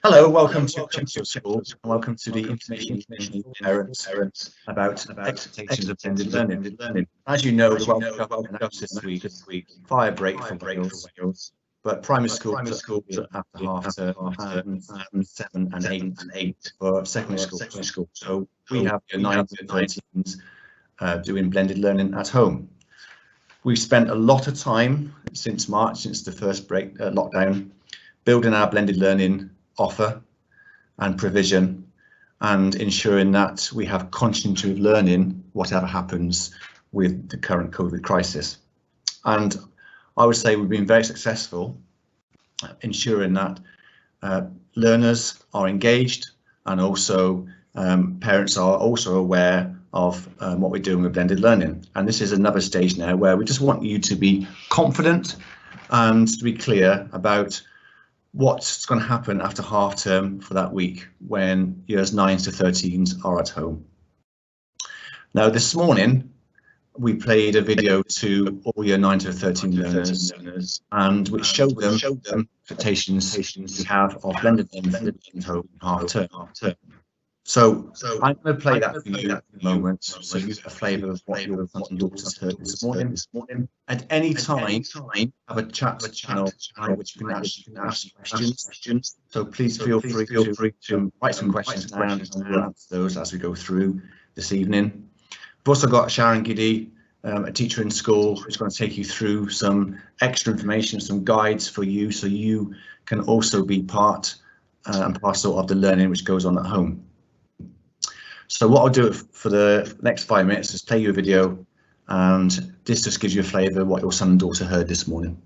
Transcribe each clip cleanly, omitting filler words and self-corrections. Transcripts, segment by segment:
Hello, welcome to Chepstow School, and welcome to the information for parents about expectations of blended learning. As you know, the Welsh Government announced this week fire break for Wales, but primary schools are after half term and 7 and 8 for secondary school. So we have 9 to 13s doing blended learning at home. We've spent a lot of time since March, since the first lockdown, building our blended learning offer and provision and ensuring that we have continuity of learning whatever happens with the current COVID crisis. And I would say we've been very successful ensuring that learners are engaged, and also parents are also aware of what we're doing with blended learning. And this is another stage now where we just want you to be confident and to be clear about what's going to happen after half term for that week when years 9 to 13s are at home. Now, this morning we played a video to all year 9 to 13 learners, and which showed them expectations we have of blended learning home half term. So I'm going to play that for you in a moment, so you get a flavour of what your sons and daughters heard this morning. At any time, have a chat channel which you can ask questions. So please feel free to write some questions down, and we'll answer those as we go through this evening. We've also got Sharon Giddy, a teacher in school, who's going to take you through some extra information, some guides for you, so you can also be part and parcel of the learning which goes on at home. So what I'll do for the next 5 minutes is play you a video, and this just gives you a flavour of what your son and daughter heard this morning.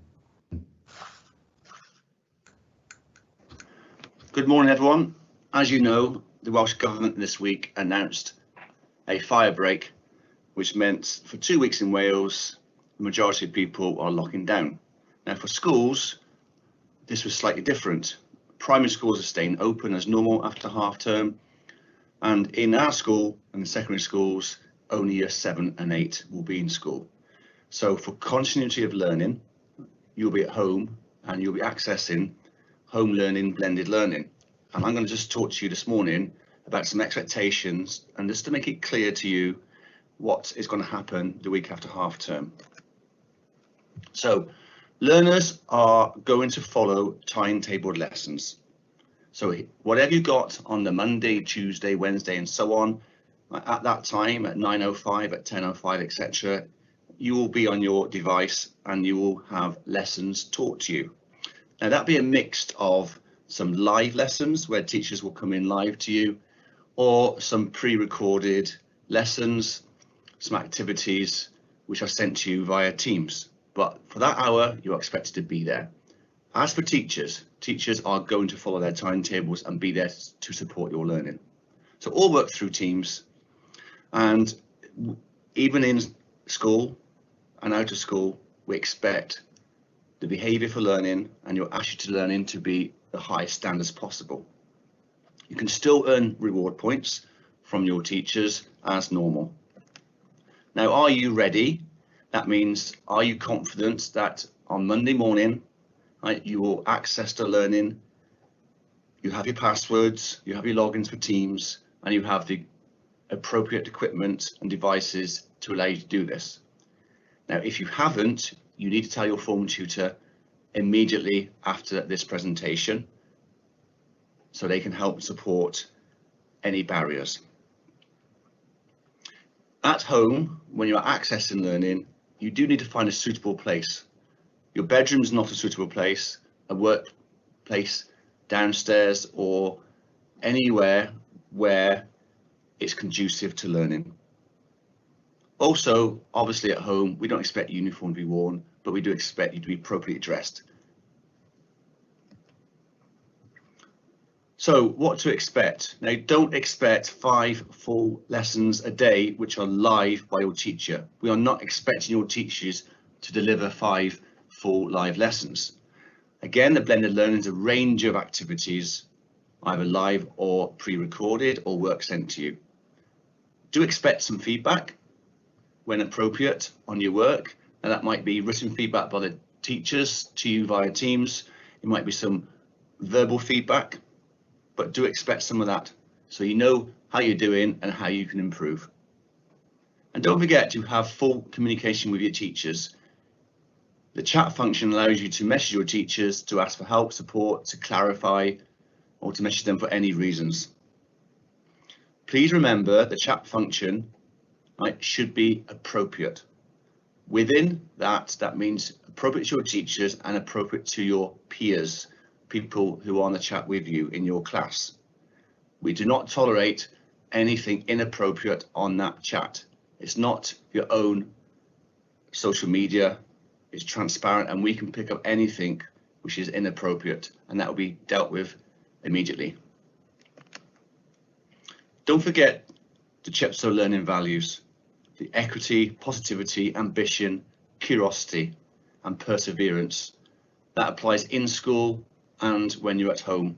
Good morning, everyone. As you know, the Welsh Government this week announced a fire break, which meant for 2 weeks in Wales, the majority of people are locking down. Now, for schools, this was slightly different. Primary schools are staying open as normal after half term. And in our school and the secondary schools, only year 7 and 8 will be in school. So for continuity of learning, you'll be at home and you'll be accessing home learning, blended learning. And I'm going to just talk to you this morning about some expectations, and just to make it clear to you what is going to happen the week after half term. So learners are going to follow timetabled lessons. So whatever you got on the Monday, Tuesday, Wednesday, and so on, at that time, at 9:05, at 10:05, etc., you will be on your device and you will have lessons taught to you. Now, that'll be a mix of some live lessons where teachers will come in live to you, or some pre-recorded lessons, some activities which are sent to you via Teams. But for that hour, you're expected to be there. As for teachers, teachers are going to follow their timetables and be there to support your learning. So all work through Teams, and even in school and out of school, we expect the behaviour for learning and your attitude to learning to be the highest standards possible. You can still earn reward points from your teachers as normal. Now, are you ready? That means, are you confident that on Monday morning, you will access the learning, you have your passwords, you have your logins for Teams, and you have the appropriate equipment and devices to allow you to do this? Now, if you haven't, you need to tell your form tutor immediately after this presentation, so they can help support any barriers. At home, when you're accessing learning, you do need to find a suitable place. Your bedroom is not a suitable place, a workplace, downstairs, or anywhere where it's conducive to learning. Also, obviously at home, we don't expect uniform to be worn, but we do expect you to be appropriately dressed. So what to expect? Now, don't expect 5 full lessons a day which are live by your teacher. We are not expecting your teachers to deliver 5 full live lessons. Again, the blended learning is a range of activities, either live or pre-recorded or work sent to you. Do expect some feedback when appropriate on your work, and that might be written feedback by the teachers to you via Teams. It might be some verbal feedback. but do expect some of that, so you know how you're doing and how you can improve. And don't forget to have full communication with your teachers. The chat function allows you to message your teachers to ask for help, support, to clarify, or to message them for any reasons. Please remember the chat function, right, should be appropriate. Within that, that means appropriate to your teachers and appropriate to your peers, people who are on the chat with you in your class. We do not tolerate anything inappropriate on that chat. It's not your own social media. It's transparent, and we can pick up anything which is inappropriate, and that will be dealt with immediately. Don't forget the Chepstow learning values: the equity, positivity, ambition, curiosity, and perseverance. That applies in school and when you're at home.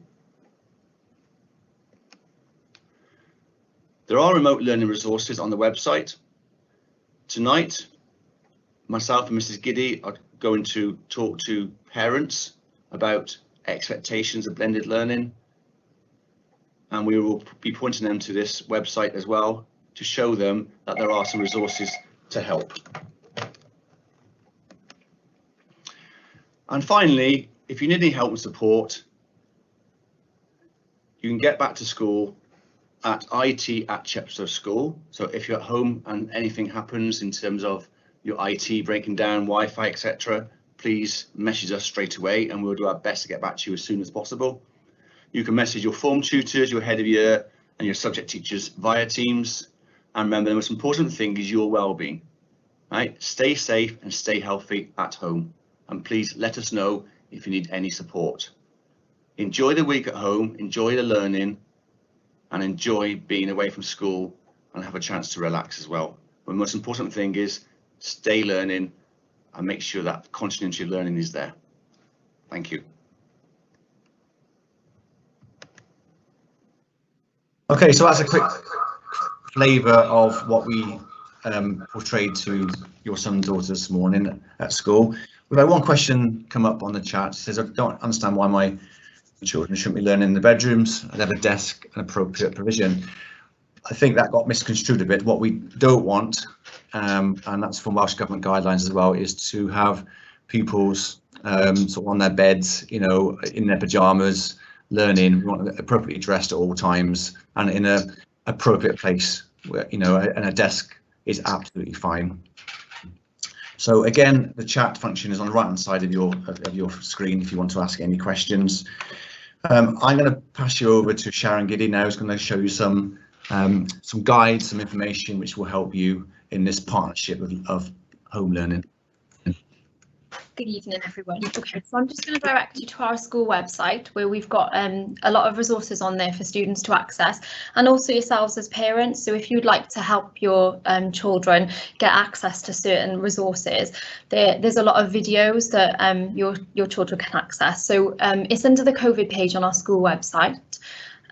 There are remote learning resources on the website. Tonight, myself and Mrs. Giddy are going to talk to parents about expectations of blended learning, and we will be pointing them to this website as well to show them that there are some resources to help. And finally, if you need any help and support, you can get back to school at IT@Chepstow School. So if you're at home and anything happens in terms of your IT breaking down, Wi-Fi, etc., please message us straight away and we'll do our best to get back to you as soon as possible. You can message your form tutors, your head of year and your subject teachers via Teams. And remember, the most important thing is your well-being, right? Stay safe and stay healthy at home. And please let us know if you need any support. Enjoy the week at home, enjoy the learning, and enjoy being away from school and have a chance to relax as well. But the most important thing is stay learning and make sure that continuity of learning is there. Thank you. Okay, so that's a quick flavour of what we portrayed to your son and daughter this morning at school. We've had one question come up on the chat. It says, I don't understand why my children shouldn't be learning in the bedrooms. I'd have a desk and appropriate provision. I think that got misconstrued a bit. What we don't want, and that's from Welsh Government guidelines as well, is to have pupils sort of on their beds, you know, in their pajamas, learning. We want them appropriately dressed at all times and in a appropriate place, where, you know, and a desk is absolutely fine. So again, the chat function is on the right hand side of your screen if you want to ask any questions. I'm going to pass you over to Sharon Giddy now, who's going to show you some guides, some information which will help you in this partnership of home learning. Good evening, everyone. Okay, so I'm just going to direct you to our school website, where we've got a lot of resources on there for students to access, and also yourselves as parents. So if you'd like to help your children get access to certain resources, there's a lot of videos that your children can access. So it's under the COVID page on our school website.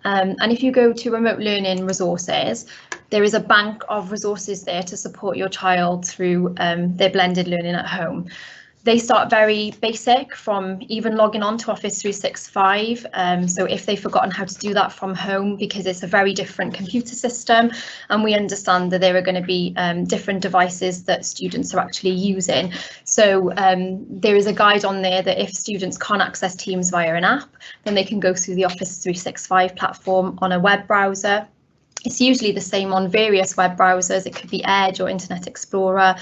And if you go to remote learning resources, there is a bank of resources there to support your child through their blended learning at home. They start very basic, from even logging on to Office 365. So if they've forgotten how to do that from home, because it's a very different computer system, and we understand that there are going to be different devices that students are actually using. So there is a guide on there that if students can't access Teams via an app, then they can go through the Office 365 platform on a web browser. It's usually the same on various web browsers. It could be Edge or Internet Explorer,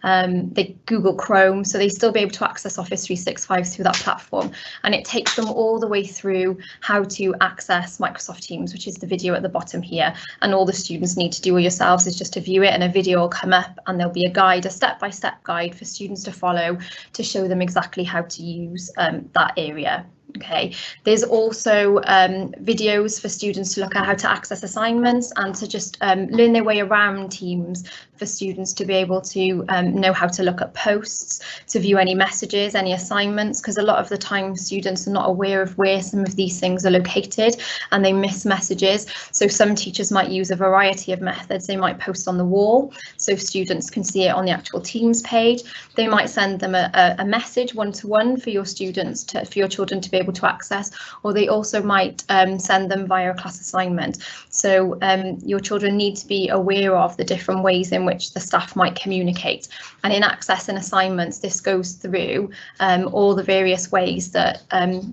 they Google Chrome, so they still be able to access Office 365 through that platform. And it takes them all the way through how to access Microsoft Teams, which is the video at the bottom here. And all the students need to do yourselves is just to view it, and a video will come up, and there'll be a guide, a step-by-step guide for students to follow to show them exactly how to use that area. Okay, there's also videos for students to look at how to access assignments and to just learn their way around Teams for students to be able to know how to look at posts, to view any messages, any assignments, because a lot of the time students are not aware of where some of these things are located and they miss messages. So some teachers might use a variety of methods. They might post on the wall so students can see it on the actual Teams page. They might send them a message one-to-one for your students for your children to be able to access, or they also might send them via a class assignment. So your children need to be aware of the different ways in which the staff might communicate. And in accessing assignments, this goes through all the various ways that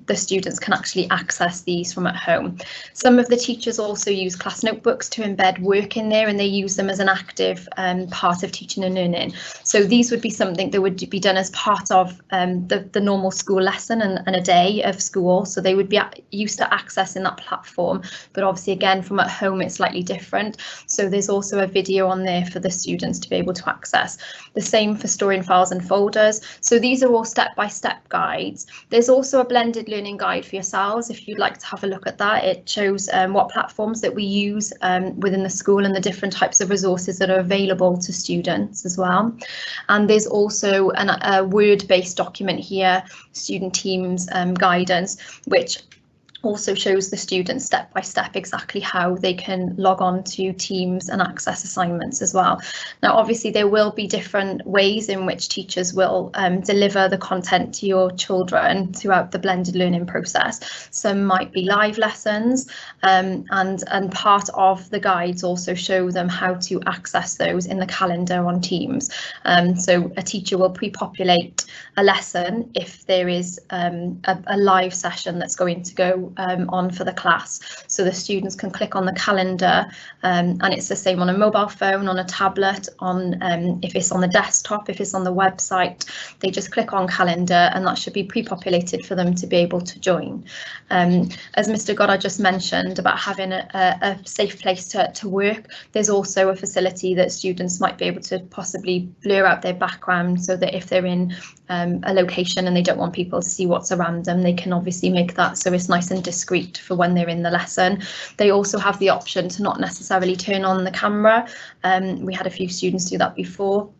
the students can actually access these from at home. Some of the teachers also use class notebooks to embed work in there, and they use them as an active part of teaching and learning. So these would be something that would be done as part of the normal school lesson and a day of school. So they would be used to accessing that platform, but obviously again from at home it's slightly different. So there's also a video on there for the students to be able to access. The same for storing files and folders. So these are all step-by-step guides. There's also a blended learning guide for yourselves if you'd like to have a look at that. It shows what platforms that we use within the school and the different types of resources that are available to students as well. And there's also a Word-based document here, Student Teams Guidance, which also shows the students step by step exactly how they can log on to Teams and access assignments as well. Now, obviously, there will be different ways in which teachers will deliver the content to your children throughout the blended learning process. Some might be live lessons, and part of the guides also show them how to access those in the calendar on Teams. So a teacher will pre-populate a lesson if there is a live session that's going to go on for the class, so the students can click on the calendar, and it's the same on a mobile phone, on a tablet, on if it's on the desktop, if it's on the website, they just click on calendar and that should be pre-populated for them to be able to join. As Mr. Goddard just mentioned about having a safe place to work, there's also a facility that students might be able to possibly blur out their background so that if they're in a location and they don't want people to see what's around them, they can obviously make that so it's nice and discreet for when they're in the lesson. They also have the option to not necessarily turn on the camera. We had a few students do that before,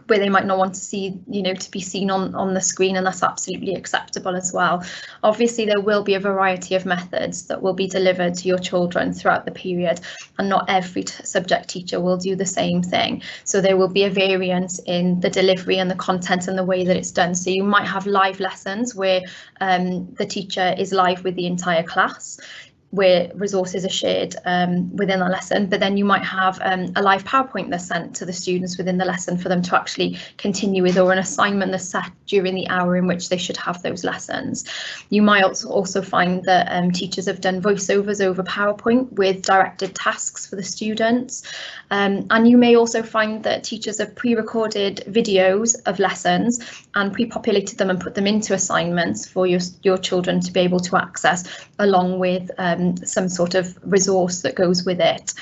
where they might not want to see, to be seen on the screen, and that's absolutely acceptable as well. Obviously, there will be a variety of methods that will be delivered to your children throughout the period, and not every subject teacher will do the same thing. So there will be a variance in the delivery and the content and the way that it's done. So you might have live lessons where the teacher is live with the entire class, where resources are shared within the lesson, but then you might have a live PowerPoint that's sent to the students within the lesson for them to actually continue with, or an assignment that's set during the hour in which they should have those lessons. You might also find that teachers have done voiceovers over PowerPoint with directed tasks for the students. And you may also find that teachers have pre-recorded videos of lessons and pre-populated them and put them into assignments for your children to be able to access, along with some sort of resource that goes with it.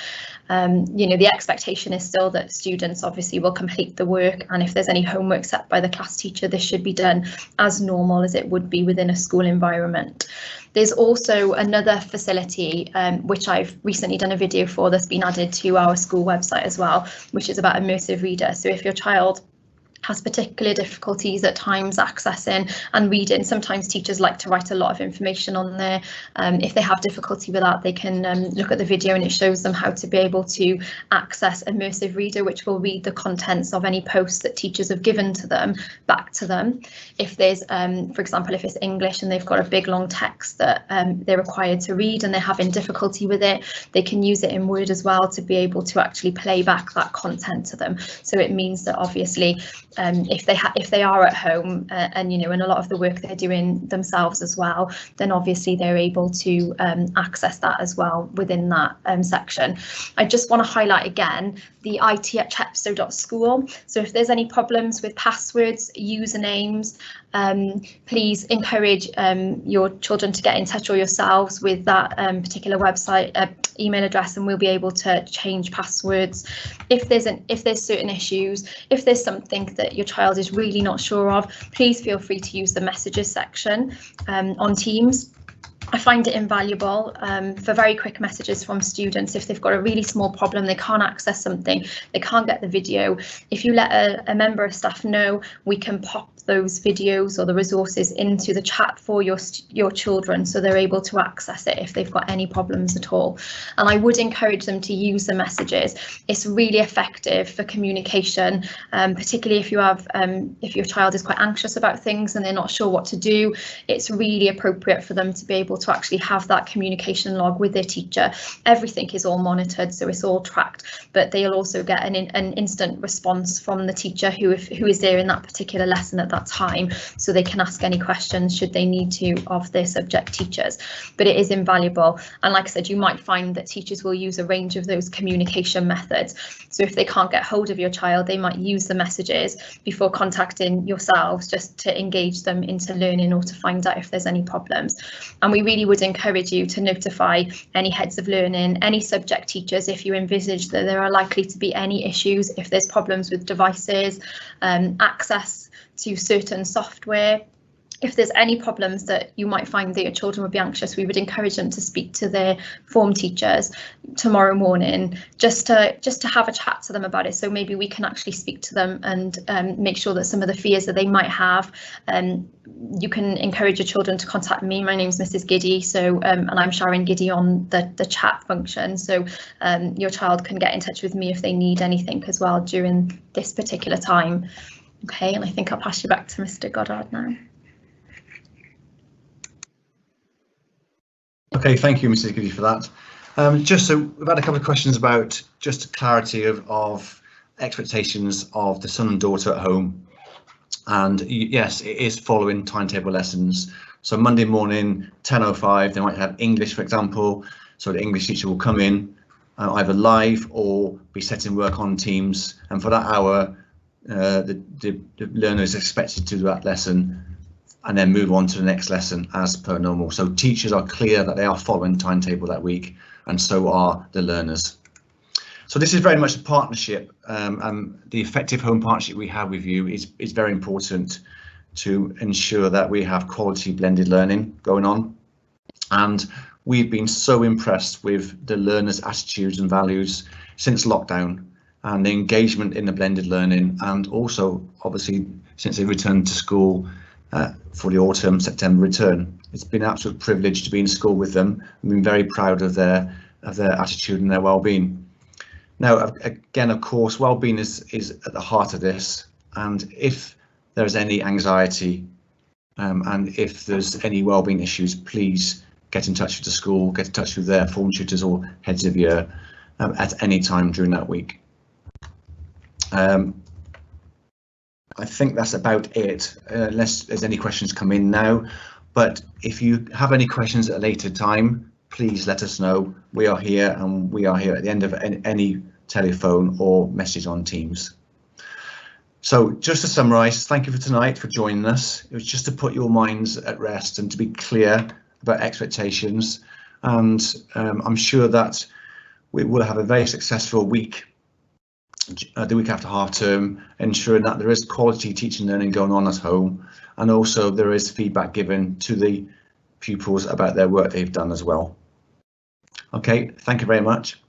The expectation is still that students obviously will complete the work, and if there's any homework set by the class teacher, this should be done as normal as it would be within a school environment. There's also another facility which I've recently done a video for that's been added to our school website as well, which is about Immersive Reader. So if your child has particular difficulties at times accessing and reading, sometimes teachers like to write a lot of information on there. If they have difficulty with that, they can look at the video and it shows them how to be able to access Immersive Reader, which will read the contents of any posts that teachers have given to them back to them. If there's, for example, if it's English and they've got a big long text that they're required to read and they're having difficulty with it, they can use it in Word as well to be able to actually play back that content to them. So it means that obviously if they are at home and a lot of the work they're doing themselves as well, then obviously they're able to access that as well within that section. I just want to highlight again the IT@chepstow.school. So if there's any problems with passwords, usernames, please encourage your children to get in touch, or yourselves, with that particular website email address, and we'll be able to change passwords. If there's certain issues, if there's something that your child is really not sure of, please feel free to use the messages section on Teams. I find it invaluable for very quick messages from students. If they've got a really small problem, they can't access something, they can't get the video. If you let a member of staff know, we can pop those videos or the resources into the chat for your children, so they're able to access it if they've got any problems at all. And I would encourage them to use the messages. It's really effective for communication, particularly if you have if your child is quite anxious about things and they're not sure what to do. It's really appropriate for them to be able to actually have that communication log with their teacher. Everything is all monitored, so it's all tracked, but they'll also get an instant response from the teacher who is there in that particular lesson at that time, so they can ask any questions should they need to of their subject teachers. But it is invaluable, and like I said, you might find that teachers will use a range of those communication methods. So if they can't get hold of your child, they might use the messages before contacting yourselves, just to engage them into learning or to find out if there's any problems. And we really would encourage you to notify any heads of learning, any subject teachers, if you envisage that there are likely to be any issues, if there's problems with devices, access to certain software. If there's any problems that you might find that your children would be anxious, we would encourage them to speak to their form teachers tomorrow morning, just to have a chat to them about it. So maybe we can actually speak to them and make sure that some of the fears that they might have, you can encourage your children to contact me. My name is Mrs. Giddy, so and I'm Sharon Giddy on the chat function. So your child can get in touch with me if they need anything as well during this particular time. Okay, and I think I'll pass you back to Mr. Goddard now. Okay, thank you, Mrs. Giddy, for that. Just so we've had a couple of questions about just clarity of expectations of the son and daughter at home. And yes, it is following timetable lessons. So Monday morning, 10:05, they might have English, for example. So the English teacher will come in either live or be setting work on Teams. And for that hour, the learner is expected to do that lesson and then move on to the next lesson as per normal. So teachers are clear that they are following timetable that week, and so are the learners. So this is very much a partnership, and the effective home partnership we have with you is very important to ensure that we have quality blended learning going on. And we've been so impressed with the learners' attitudes and values since lockdown, and the engagement in the blended learning, and also obviously since they returned to school for the autumn September return. It's been an absolute privilege to be in school with them. I've been very proud of their attitude and their well-being. Now, again, of course, well-being is at the heart of this, and if there's any anxiety and if there's any well-being issues, please get in touch with the school, get in touch with their form tutors or heads of year at any time during that week. I think that's about it, unless there's any questions come in now. But if you have any questions at a later time, please let us know. We are here, and we are here at the end of any telephone or message on Teams. So just to summarise, thank you for tonight for joining us. It was just to put your minds at rest and to be clear about expectations. And I'm sure that we will have a very successful week, the week after half term, ensuring that there is quality teaching and learning going on at home, and also there is feedback given to the pupils about their work they've done as well. Okay, thank you very much.